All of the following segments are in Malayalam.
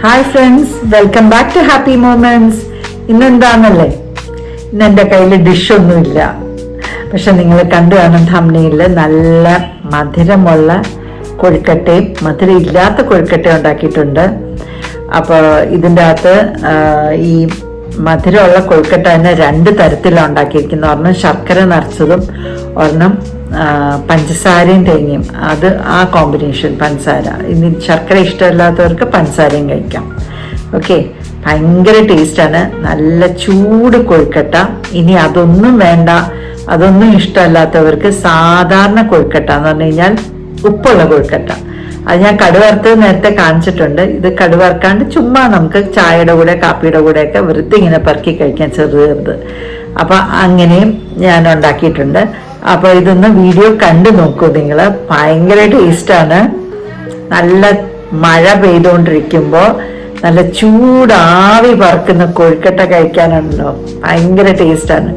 Hi friends, welcome back to happy moments. ഇന്നെന്താണല്ലേ, ഇന്ന് എൻ്റെ കയ്യിൽ ഡിഷൊന്നുമില്ല. പക്ഷെ നിങ്ങൾ കണ്ടു കാണും തംബ്നെയിലിൽ നല്ല മധുരമുള്ള കൊഴുക്കട്ടയും മധുരം ഇല്ലാത്ത കൊഴുക്കട്ടയും ഉണ്ടാക്കിയിട്ടുണ്ട്. അപ്പോൾ ഇതിൻ്റെ അകത്ത് ഈ മധുരമുള്ള കൊഴുക്കട്ട തന്നെ 2 തരത്തിലാണ് ഉണ്ടാക്കിയിരിക്കുന്നത്. ഒരെണ്ണം ശർക്കര നിറച്ചതും ഒരെണ്ണം പഞ്ചസാരയും തേങ്ങയും. അത് ആ കോമ്പിനേഷൻ പഞ്ചസാര. ഇനി ശർക്കര ഇഷ്ടമില്ലാത്തവർക്ക് പഞ്ചസാരയും കഴിക്കാം. ഓക്കെ, ഭയങ്കര ടേസ്റ്റാണ്. നല്ല ചൂട് കൊഴുക്കട്ട. ഇനി അതൊന്നും വേണ്ട, അതൊന്നും ഇഷ്ടമല്ലാത്തവർക്ക് സാധാരണ കൊഴുക്കട്ട എന്ന് പറഞ്ഞു കഴിഞ്ഞാൽ ഉപ്പുള്ള കൊഴുക്കട്ട. അത് ഞാൻ കടുവറുത്ത് നേരത്തെ കാണിച്ചിട്ടുണ്ട്. ഇത് കടുവറുക്കാണ്ട് ചുമ്മാ നമുക്ക് ചായയുടെ കൂടെ കാപ്പിയുടെ കൂടെയൊക്കെ വെറുതെ ഇങ്ങനെ പെറുക്കി കഴിക്കാൻ ചെറുത്. അപ്പം അങ്ങനെയും ഞാൻ ഉണ്ടാക്കിയിട്ടുണ്ട്. അപ്പോൾ ഇതൊന്ന് വീഡിയോ കണ്ടു നോക്കൂ നിങ്ങൾ. ഭയങ്കര ടേസ്റ്റാണ്. നല്ല മഴ പെയ്തുകൊണ്ടിരിക്കുമ്പോൾ നല്ല ചൂടാവി പറക്കുന്ന കൊഴുക്കട്ട കഴിക്കാനുണ്ടല്ലോ, ഭയങ്കര ടേസ്റ്റാണ്.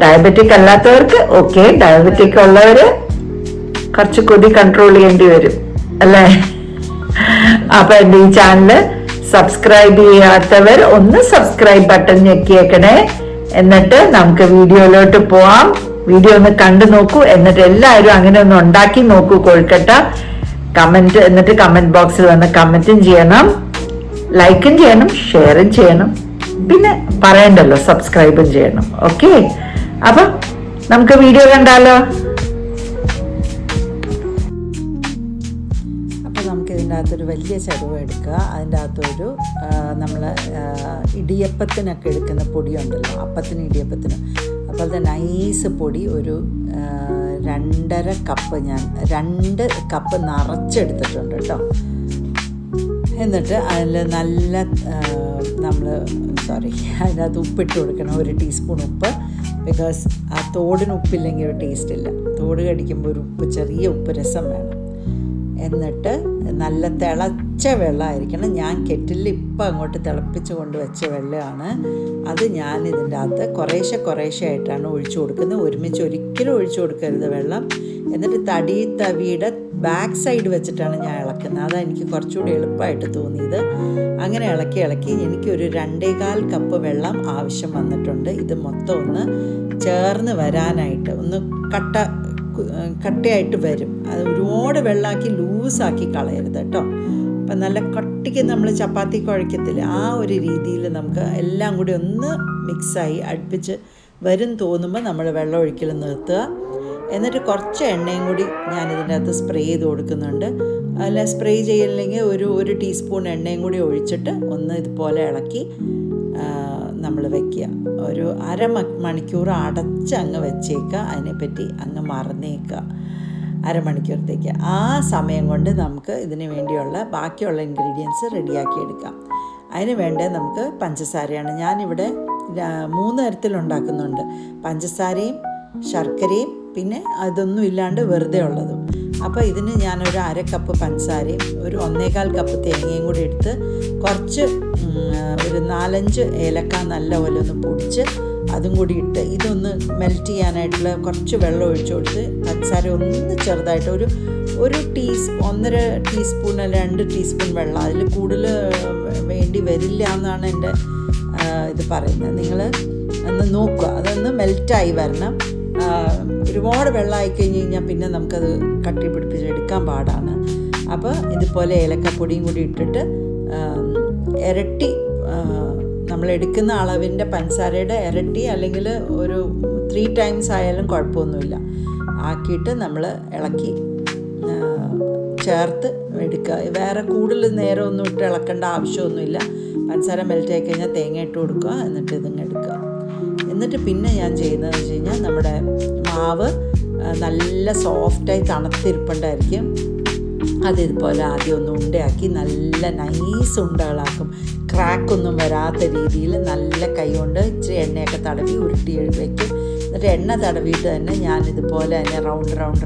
ഡയബറ്റിക് അല്ലാത്തവർക്ക് ഓക്കെ, ഡയബറ്റിക് ഉള്ളവർ കുറച്ച് കൊതി കൺട്രോൾ ചെയ്യേണ്ടി വരും അല്ലേ. അപ്പൊ എൻ്റെ ഈ ചാനൽ സബ്സ്ക്രൈബ് ചെയ്യാത്തവർ ഒന്ന് സബ്സ്ക്രൈബ് ബട്ടൺ ഞെക്കിയേക്കണേ. എന്നിട്ട് നമുക്ക് വീഡിയോയിലോട്ട് പോവാം. വീഡിയോ ഒന്ന് കണ്ടു നോക്കൂ. എന്നിട്ട് എല്ലാവരും അങ്ങനെ ഒന്ന് ഉണ്ടാക്കി നോക്കൂ കൊഴുക്കട്ട. കമന്റ്, എന്നിട്ട് കമന്റ് ബോക്സിൽ വന്ന് കമന്റും ചെയ്യണം, ലൈക്കും ചെയ്യണം, ഷെയറും ചെയ്യണം. പിന്നെ പറയണ്ടല്ലോ, സബ്സ്ക്രൈബും ചെയ്യണം. ഓക്കെ, അപ്പൊ നമുക്ക് വീഡിയോ കണ്ടാലോ. ഇതിൻ്റെ അകത്തൊരു വലിയ ചരുവ എടുക്കുക. അതിൻ്റെ അകത്തൊരു നമ്മൾ ഇടിയപ്പത്തിനൊക്കെ എടുക്കുന്ന പൊടിയുണ്ടല്ലോ, അപ്പത്തിന് ഇടിയപ്പത്തിന്, അതുപോലത്തെ നൈസ് പൊടി ഒരു 2.5 കപ്പ് ഞാൻ 2 കപ്പ് നിറച്ചെടുത്തിട്ടുണ്ട് കേട്ടോ. എന്നിട്ട് അതിൽ നല്ല അതിനകത്ത് ഉപ്പിട്ട് കൊടുക്കണം, 1 ടീസ്പൂൺ ഉപ്പ്. ബിക്കോസ് ആ തോടിന് ഉപ്പില്ലെങ്കിൽ ഒരു ടേസ്റ്റ് ഇല്ല. തോട് കടിക്കുമ്പോൾ ഒരു ഉപ്പ്, ചെറിയ ഉപ്പ് രസം വേണം. എന്നിട്ട് നല്ല തിളച്ച വെള്ളമായിരിക്കണം. ഞാൻ കെറ്റിലിൽ ഇപ്പം അങ്ങോട്ട് തിളപ്പിച്ച് കൊണ്ട് വെച്ച വെള്ളമാണ് അത്. ഞാൻ ഇതിൻ്റെ അകത്ത് കുറേശ്ശെ ആയിട്ടാണ് ഒഴിച്ചു കൊടുക്കുന്നത്. ഒരുമിച്ച് ഒരിക്കലും ഒഴിച്ചു കൊടുക്കരുത് വെള്ളം. എന്നിട്ട് തവിയുടെ ബാക്ക് സൈഡ് വെച്ചിട്ടാണ് ഞാൻ ഇളക്കുന്നത്. അതാണ് എനിക്ക് കുറച്ചുകൂടി എളുപ്പമായിട്ട് തോന്നിയത്. അങ്ങനെ ഇളക്കി എനിക്കൊരു 2.25 കപ്പ് വെള്ളം ആവശ്യം വന്നിട്ടുണ്ട്. ഇത് മൊത്തം ഒന്ന് ചേർന്ന് വരാനായിട്ട് ഒന്ന് കട്ടയായിട്ട് വരും. അത് ഒരുപാട് വെള്ളമാക്കി ലൂസാക്കി കളയരുത് കേട്ടോ. അപ്പം നല്ല കട്ടിക്ക് നമ്മൾ ചപ്പാത്തി കുഴക്കത്തില്ല, ആ ഒരു രീതിയിൽ നമുക്ക് എല്ലാം കൂടി ഒന്ന് മിക്സായി അടുപ്പിച്ച് വരും തോന്നുമ്പോൾ നമ്മൾ വെള്ളം ഒഴിക്കൽ നിർത്തുക. എന്നിട്ട് കുറച്ച് എണ്ണയും കൂടി ഞാനിതിൻ്റെ അകത്ത് സ്പ്രേ ചെയ്ത് കൊടുക്കുന്നുണ്ട്. അല്ല, സ്പ്രേ ചെയ്യില്ലെങ്കിൽ ഒരു ടീസ്പൂൺ എണ്ണയും കൂടി ഒഴിച്ചിട്ട് ഒന്ന് ഇതുപോലെ ഇളക്കി നമ്മൾ വയ്ക്കുക. ഒരു അരമണിക്കൂർ അടച്ച് അങ്ങ് വെച്ചേക്കുക. അതിനെപ്പറ്റി അങ്ങ് മറന്നേക്കുക അരമണിക്കൂറത്തേക്ക്. ആ സമയം കൊണ്ട് നമുക്ക് ഇതിന് വേണ്ടിയുള്ള ബാക്കിയുള്ള ഇൻഗ്രീഡിയൻസ് റെഡിയാക്കി എടുക്കാം. അതിന് വേണ്ടത് നമുക്ക് പഞ്ചസാരയാണ്. ഞാനിവിടെ 3 തരത്തിലുണ്ടാക്കുന്നുണ്ട്. പഞ്ചസാരയും ശർക്കരയും പിന്നെ അതൊന്നും ഇല്ലാണ്ട് വെറുതെ ഉള്ളതും. അപ്പോൾ ഇതിന് ഞാനൊരു 1/2 കപ്പ് പഞ്ചസാരയും ഒരു 1.25 കപ്പ് തേങ്ങയും കൂടി എടുത്ത് കുറച്ച് ഒരു 4-5 ഏലക്ക നല്ലപോലെ ഒന്ന് പൊടിച്ച് അതും കൂടി ഇട്ട് ഇതൊന്ന് മെൽറ്റ് ചെയ്യാനായിട്ടുള്ള കുറച്ച് വെള്ളം ഒഴിച്ചു കൊടുത്ത് പഞ്ചസാര ഒന്ന് ചെറുതായിട്ട് ഒരു 1.5 ടീസ്പൂൺ അല്ല 2 ടീസ്പൂൺ വെള്ളം, അതിൽ കൂടുതൽ വേണ്ടി വരില്ല എന്നാണ് എൻ്റെ ഇത് പറയുന്നത്. നിങ്ങൾ ഒന്ന് നോക്കുക, അതൊന്ന് മെൽറ്റായി വരണം. ഒരുപാട് വെള്ളമായി കഴിഞ്ഞ് കഴിഞ്ഞാൽ പിന്നെ നമുക്കത് കട്ടി പിടിപ്പിച്ചെടുക്കാൻ പാടാണ്. അപ്പോൾ ഇതുപോലെ ഏലക്കപ്പൊടിയും കൂടി ഇട്ടിട്ട് ഇരട്ടി, നമ്മളെടുക്കുന്ന അളവിൻ്റെ പഞ്ചസാരയുടെ ഇരട്ടി അല്ലെങ്കിൽ ഒരു 3 ടൈംസ് ആയാലും കുഴപ്പമൊന്നുമില്ല, ആക്കിയിട്ട് നമ്മൾ ഇളക്കി ചേർത്ത് എടുക്കുക. വേറെ കൂടുതൽ നേരമൊന്നും ഇട്ട് ഇളക്കേണ്ട ആവശ്യമൊന്നുമില്ല. പഞ്ചസാര മെൽറ്റായി കഴിഞ്ഞാൽ തേങ്ങ ഇട്ട് കൊടുക്കുക, എന്നിട്ട് ഇതിങ്ങ് എടുക്കുക. എന്നിട്ട് പിന്നെ ഞാൻ ചെയ്യുന്നതെന്ന് വെച്ച് കഴിഞ്ഞാൽ നമ്മുടെ മാവ് നല്ല സോഫ്റ്റായി തണുത്തിരിപ്പുണ്ടായിരിക്കും. അതിതുപോലെ ആദ്യം ഒന്ന് ഉണ്ടയാക്കി നല്ല നൈസ് ഉണ്ടകളാക്കും. ക്രാക്കൊന്നും വരാത്ത രീതിയിൽ നല്ല കൈ കൊണ്ട് ഇച്ചിരി എണ്ണയൊക്കെ തടവി ഉരുട്ടി വയ്ക്കും. എന്നിട്ട് എണ്ണ തടവിയിട്ട് തന്നെ ഞാനിതുപോലെ അതിനെ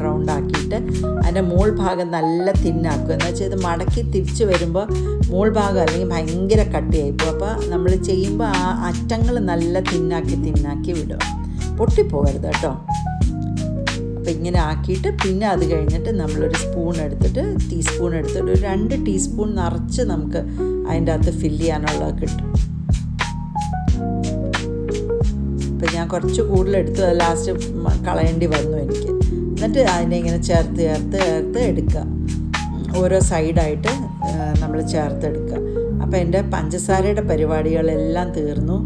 റൗണ്ട് ആക്കിയിട്ട് അതിൻ്റെ മോൾ ഭാഗം നല്ല തിന്നാക്കും. എന്ന് വെച്ചാൽ ഇത് മടക്കി തിരിച്ച് വരുമ്പോൾ മോൾ ഭാഗം അല്ലെങ്കിൽ ഭയങ്കര കട്ടിയായിപ്പോൾ. അപ്പോൾ നമ്മൾ ചെയ്യുമ്പോൾ ആ അറ്റങ്ങൾ നല്ല തിന്നാക്കി വിടുക, പൊട്ടിപ്പോകരുത് കേട്ടോ. അപ്പോൾ ഇങ്ങനെ ആക്കിയിട്ട് പിന്നെ അത് കഴിഞ്ഞിട്ട് നമ്മളൊരു ടീസ്പൂൺ എടുത്തിട്ട് ഒരു 2 ടീസ്പൂൺ നിറച്ച് നമുക്ക് അതിൻ്റെ അകത്ത് ഫില്ല് ചെയ്യാനുള്ളത് കിട്ടും. ഇപ്പം ഞാൻ കുറച്ച് കൂടുതലെടുത്ത് ലാസ്റ്റ് കളയേണ്ടി വന്നു എനിക്ക്. എന്നിട്ട് അതിനെ ഇങ്ങനെ ചേർത്ത് എടുക്കുക, ഓരോ സൈഡായിട്ട് നമ്മൾ ചേർത്തെടുക്കുക. അപ്പോൾ എൻ്റെ പഞ്ചസാരയുടെ പരിപാടികളെല്ലാം തീർന്നു.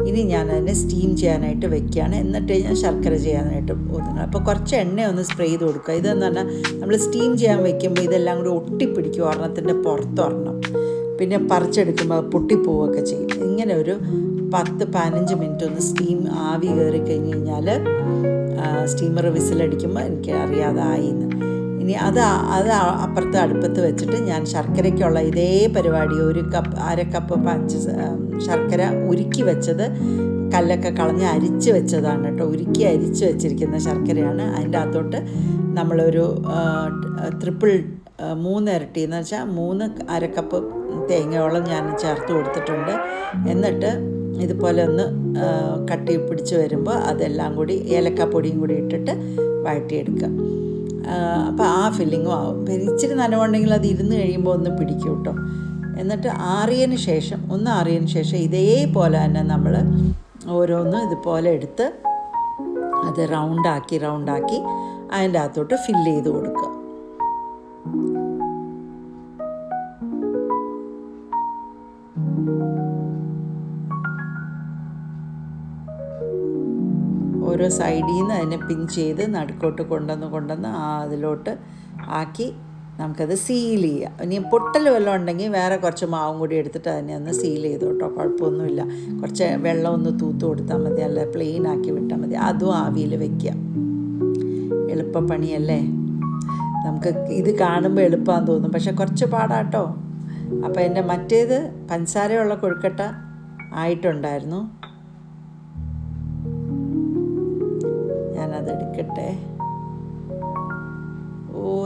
ഇനി ഞാൻ അതിനെ സ്റ്റീം ചെയ്യാനായിട്ട് വെക്കുകയാണ്. എന്നിട്ട് ഞാൻ ശർക്കര ചെയ്യാനായിട്ട് ഒതുങ്ങുക. അപ്പോൾ കുറച്ച് എണ്ണ ഒന്ന് സ്പ്രേ ചെയ്ത് കൊടുക്കുക. ഇതെന്ന് പറഞ്ഞാൽ നമ്മൾ സ്റ്റീം ചെയ്യാൻ വെക്കുമ്പോൾ ഇതെല്ലാം കൂടി ഒട്ടിപ്പിടിക്കും, ഒരെണ്ണത്തിൻ്റെ പുറത്തൊരെണ്ണം. പിന്നെ പറിച്ചെടുക്കുമ്പോൾ പൊട്ടിപ്പോവുകയൊക്കെ ചെയ്യും. ഇങ്ങനെ ഒരു 10-15 മിനിറ്റ് ഒന്ന് സ്റ്റീം ആവി കയറി കഴിഞ്ഞ് കഴിഞ്ഞാൽ സ്റ്റീമർ വിസിലടിക്കുമ്പോൾ എനിക്ക് അറിയാതായിന്ന്. ഇനി അത് അപ്പുറത്ത് അടുപ്പത്ത് വെച്ചിട്ട് ഞാൻ ശർക്കരയ്ക്കുള്ള ഇതേ പരിപാടി, 1 കപ്പ് ശർക്കര ഉരുക്കി വെച്ചത്, കല്ലൊക്കെ കളഞ്ഞ് അരിച്ച് വെച്ചതാണ് കേട്ടോ. ഉരുക്കി അരിച്ച് വെച്ചിരിക്കുന്ന ശർക്കരയാണ്. അതിൻ്റെ അകത്തോട്ട് നമ്മളൊരു 3 ഇരട്ടി എന്ന് വെച്ചാൽ 3 കപ്പ് തേങ്ങയോളം ഞാൻ ചേർത്ത് കൊടുത്തിട്ടുണ്ട്. എന്നിട്ട് ഇതുപോലെ ഒന്ന് കട്ടി പിടിച്ച് വരുമ്പോൾ അതെല്ലാം കൂടി ഏലക്കാപ്പൊടിയും കൂടി ഇട്ടിട്ട് വഴറ്റിയെടുക്കുക. അപ്പോൾ ആ ഫില്ലിങ്ങും ആവും. ഇച്ചിരി നനവുണ്ടെങ്കിൽ അത് ഇരുന്ന് കഴിയുമ്പോൾ ഒന്ന് പിടിക്കും കേട്ടോ. എന്നിട്ട് ആറിയതിന് ശേഷം ഇതേപോലെ തന്നെ നമ്മൾ ഓരോന്നും ഇതുപോലെ എടുത്ത് അത് റൗണ്ടാക്കി അതിൻ്റെ അകത്തോട്ട് ഫില്ല് ചെയ്ത് കൊടുക്കുക. ഓരോ സൈഡിൽ നിന്ന് അതിനെ പിൻ ചെയ്ത് നടുക്കോട്ട് കൊണ്ടുവന്ന് അതിലോട്ട് ആക്കി നമുക്കത് സീൽ ചെയ്യാം. ഇനി പൊട്ടൽ വല്ലതും ഉണ്ടെങ്കിൽ വേറെ കുറച്ച് മാവും കൂടി എടുത്തിട്ട് അതിനെ ഒന്ന് സീൽ ചെയ്തു കേട്ടോ, കുഴപ്പമൊന്നുമില്ല. കുറച്ച് വെള്ളം ഒന്ന് തൂത്ത് കൊടുത്താൽ മതി, അല്ല പ്ലെയിൻ ആക്കി വിട്ടാൽ മതി. അതും ആവിയിൽ വയ്ക്കുക. എളുപ്പപ്പണിയല്ലേ. നമുക്ക് ഇത് കാണുമ്പോൾ എളുപ്പമാണെന്ന് തോന്നും, പക്ഷെ കുറച്ച് പാടാട്ടോ. അപ്പോൾ എൻ്റെ മറ്റേത് പഞ്ചസാരയുള്ള കൊഴുക്കട്ട ആയിട്ടുണ്ടായിരുന്നു. ഞാനതെടുക്കട്ടെ.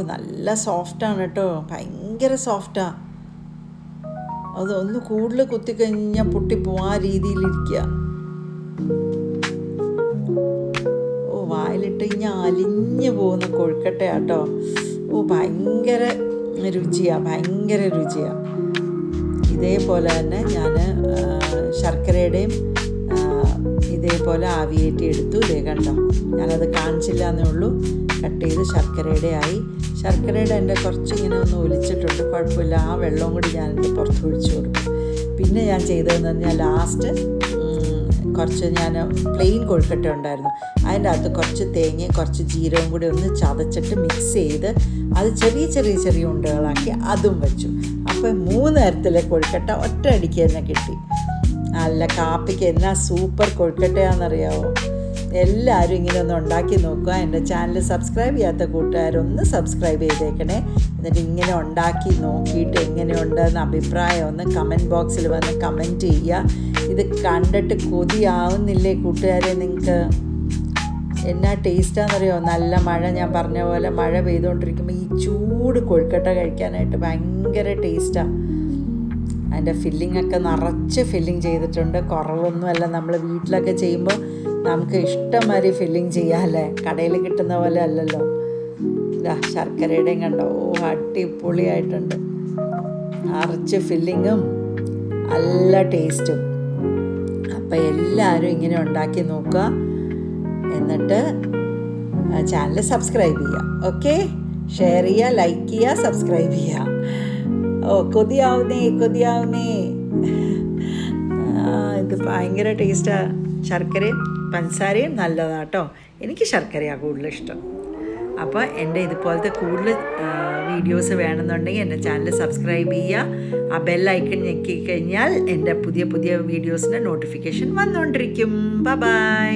നല്ല സോഫ്റ്റാണ് കേട്ടോ, ഭയങ്കര സോഫ്റ്റാണ്. അതൊന്ന് കൂടുതൽ കുത്തിക്കഴിഞ്ഞാൽ പൊട്ടിപ്പോവാ രീതിയിലിരിക്കുക. വായിലിട്ട് കഴിഞ്ഞാൽ അലിഞ്ഞു പോകുന്ന കൊഴുക്കട്ടയാട്ടോ. ഭയങ്കര രുചിയാണ്. ഇതേപോലെ തന്നെ ഞാൻ ശർക്കരയുടെയും ഇതേപോലെ ആവിയേറ്റി എടുത്തു. ഇതേ കണ്ടോ, ഞാനത് കാണിച്ചില്ല എന്നേ ഉള്ളൂ. കട്ട് ചെയ്ത് ശർക്കരയുടെ എൻ്റെ കുറച്ചിങ്ങനെ ഒന്ന് ഒലിച്ചിട്ടുണ്ട്, കുഴപ്പമില്ല. ആ വെള്ളവും കൂടി ഞാനെൻ്റെ പുറത്ത് ഒഴിച്ചു കൊടുക്കും. പിന്നെ ഞാൻ ചെയ്തതെന്ന് പറഞ്ഞാൽ ലാസ്റ്റ് കുറച്ച് ഞാൻ പ്ലെയിൻ കൊഴുക്കട്ട ഉണ്ടായിരുന്നു, അതിൻ്റെ അകത്ത് കുറച്ച് തേങ്ങയും കുറച്ച് ജീരകവും കൂടി ഒന്ന് ചതച്ചിട്ട് മിക്സ് ചെയ്ത് അത് ചെറിയ ഉണ്ടകളാക്കി അതും വെച്ചു. അപ്പോൾ 3 തരത്തിലെ കൊഴുക്കട്ട ഒറ്റ അടിക്ക് തന്നെ കിട്ടി. നല്ല കാപ്പിക്ക് എന്നാ സൂപ്പർ കൊഴുക്കട്ടയാണെന്നറിയാമോ. എല്ലാവരും ഇങ്ങനെ ഒന്ന് ഉണ്ടാക്കി നോക്കുക. എൻ്റെ ചാനൽ സബ്സ്ക്രൈബ് ചെയ്യാത്ത കൂട്ടുകാരൊന്ന് സബ്സ്ക്രൈബ് ചെയ്തേക്കണേ. എന്നിട്ട് ഇങ്ങനെ ഉണ്ടാക്കി നോക്കിയിട്ട് എങ്ങനെയുണ്ടെന്ന് അഭിപ്രായം ഒന്ന് കമൻറ്റ് ബോക്സിൽ വന്ന് കമൻറ്റ് ചെയ്യുക. ഇത് കണ്ടിട്ട് കൊതിയാവുന്നില്ലേ കൂട്ടുകാരെ നിങ്ങൾക്ക്? എന്നാ ടേസ്റ്റാണെന്നറിയോ. നല്ല മഴ, ഞാൻ പറഞ്ഞ പോലെ മഴ പെയ്തുകൊണ്ടിരിക്കുമ്പോൾ ഈ ചൂട് കൊഴുക്കട്ട കഴിക്കാനായിട്ട് ഭയങ്കര ടേസ്റ്റാണ്. അതിൻ്റെ ഫില്ലിങ്ങൊക്കെ നിറച്ച് ഫില്ലിങ് ചെയ്തിട്ടുണ്ട്, കുറവൊന്നുമല്ല. നമ്മൾ വീട്ടിലൊക്കെ ചെയ്യുമ്പോൾ നമുക്ക് ഇഷ്ടംമാതിരി ഫില്ലിങ് ചെയ്യാമല്ലേ, കടയിൽ കിട്ടുന്ന പോലെ അല്ലല്ലോ. ശർക്കരയുടെയും കണ്ടോ, അടിപൊളിയായിട്ടുണ്ട്. നിറച്ച് ഫില്ലിങ്ങും നല്ല ടേസ്റ്റും. അപ്പോൾ എല്ലാവരും ഇങ്ങനെ ഉണ്ടാക്കി നോക്കുക. എന്നിട്ട് ചാനൽ സബ്സ്ക്രൈബ് ചെയ്യുക. ഓക്കെ, ഷെയർ ചെയ്യുക, ലൈക്ക് ചെയ്യുക, സബ്സ്ക്രൈബ് ചെയ്യുക. കൊതിയാവുന്നേ. ഇത് ഭയങ്കര ടേസ്റ്റാണ്. ശർക്കരയും പഞ്ചസാരയും നല്ലതാട്ടോ. എനിക്ക് ശർക്കരയാണ് കൂടുതൽ ഇഷ്ടം. അപ്പോൾ എൻ്റെ ഇതുപോലത്തെ കൂടുതൽ വീഡിയോസ് വേണമെന്നുണ്ടെങ്കിൽ എൻ്റെ ചാനൽ സബ്സ്ക്രൈബ് ചെയ്യുക. ആ ബെല്ലൈക്കൺ ഞെക്കിക്കഴിഞ്ഞാൽ എൻ്റെ പുതിയ വീഡിയോസിൻ്റെ നോട്ടിഫിക്കേഷൻ വന്നുകൊണ്ടിരിക്കും. ബൈ.